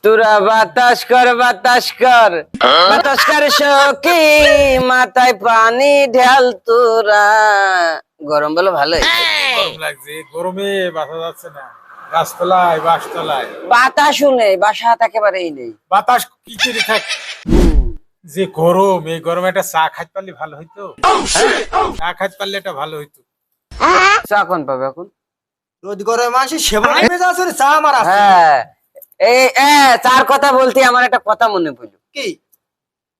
তোরা বাতাস কর সখী, মাথায় পানি ঢাল তোরা। গরম বলো ভালো গরম লাগছে, গরমে বাসা যাচ্ছে না। গাছতলায় বাসতলায় বাতাস নেই, বাসা হাত একেবারেই নেই। বাতাস কি করে থাক, যে গরম, এই গরমে একটা চা খাইতে পারলে ভালো হইতো। চা খাইতে পারলে এটা ভালো হইতো। চা কোন পাবে এখন? রোদ গরমে মানুষের সেবা মেজা আছে রে, চা আমার আছে। হ্যাঁ, এই চার কথা বলতে আমার একটা কথা মনে পড়লো। কি?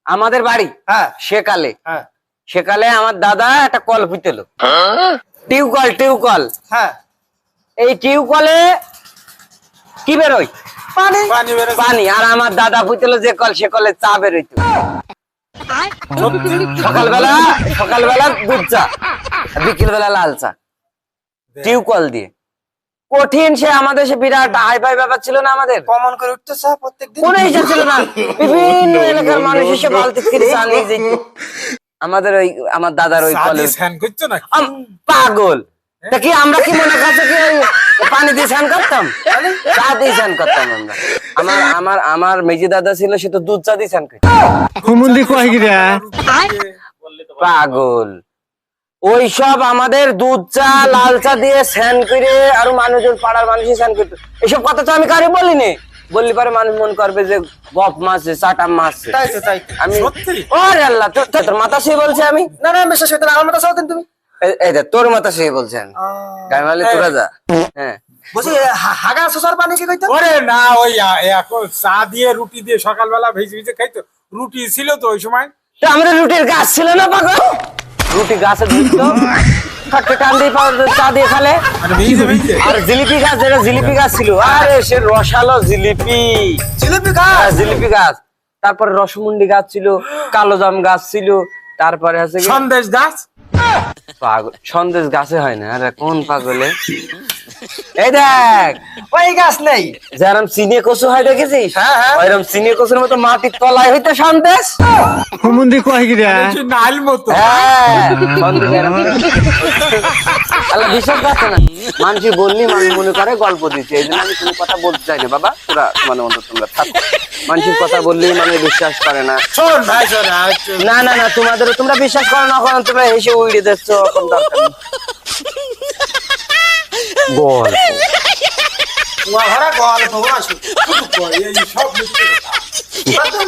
আমাদের বাড়ি হ্যাঁ সেকালে হ্যাঁ সেকালে আমার দাদা একটা কল ফুটেলো, টিউকল। হ্যাঁ, এই টিউকলে কি বেরোয়? পানি। পানি বেরোচ্ছে। পানি। আর আমার দাদা ফুটেলো যে কল, সে কলে চা বেরোইতো। সত্যি? সকালবেলা দুধ চা, বিকেল বেলা লাল চা, টিউকল দিয়ে। কঠিন সে আমাদের, সে বিরাট হাই ফাই ব্যাপার ছিল না আমাদের। কমন করে উঠতো চা প্রত্যেকদিন। কোন হিসাব ছিল না, বিভিন্ন এলাকার মানুষ এসে বালতি করে চা নিয়ে যেত। আমাদের ওই আমার দাদার ওই চা কলে দিয়ে স্নান করছো না? পাগল। তা কি আমরা কি মনে করছো কি ওই পানি দিয়ে স্নান করতাম? চা দিয়ে স্নান করতাম আমরা। আমার মেজি দাদা ছিল, সে তো দুধ চা দিয়ে স্নান করতো। পাগল। ওই সব আমাদের দুধ চা লাল চা দিয়ে স্নান করে, আর মানুষজন পাড়ার মানুষই স্নান করতো। এসব কথা তো আমি কারে বলিনি, বললি পারে মানুষ মন করবে যে গপ মারছে, চাটা মারছে। তাই তো তাই তো। আমি সত্যি? ওরে আল্লাহ, তোর মাথা শুয়ে বলছে আমি? না না, বিশ্বাস হইতো না, আমার মতো চাও দেন তুমি। এই দেখ, তোর মাথা শুয়ে বলছেন। গাইমালি তোরা যা। হ্যাঁ, বলছি হাগা শ্বশুর পানি কি কইতো? ওরে না, ওই এখন চা দিয়ে রুটি দিয়ে সকালবেলা ভেজে ভেজে খাইতো। রুটি ছিল তো ওই সময়। তো আমাদের রুটির গাছ ছিল না পাগল? রুটি গাছে ধরতো, খাটতে টান দিয়ে চা দিয়ে খালে। মানে ভেজে ভেজে আর জিলিপি গাছ, যেটা জিলিপি গাছ ছিল, আরে সে রসালো জিলিপি। জিলিপি খা। জিলিপি গাছ, তারপরে রসমুন্ডি গাছ ছিল, কালো জাম গাছ ছিল, তারপরে আছে কি সন্দেশ গাছ। পাগল, সন্দেশ গাছে হয় না। আরে কোন পাগলে? এই দেখ, ওই গাছ নেই। যেরকম চিনি কচু হয় দেখেছিস? হ্যাঁ, হ্যাঁ। ওইরকম চিনি কচুর মতো মাটির তলায় হইতে সন্দেশ। নাইল মতো। হ্যাঁ, সন্দেশ এরকম। আল্লাহ বিশ্বাস করছে না, মানুষ বললি মানুষ মনে করে গল্প দিচ্ছে। এই জন্য আমি কোনো কথা বলতে চাই না বাবা, তোরা মানে মতো তোমরা থাকো। মানুষের কথা বললি মানুষ বিশ্বাস করে না। শোন ভাই, শোন আরেকটু। না না না, তোমরা বিশ্বাস করো না, এখন তোমরা এসে উড়িয়ে দিচ্ছ, এখন দরকার নেই। গল্প ওয়া ঘরা গল্প বসু। এই সব মিথ্যে কথা।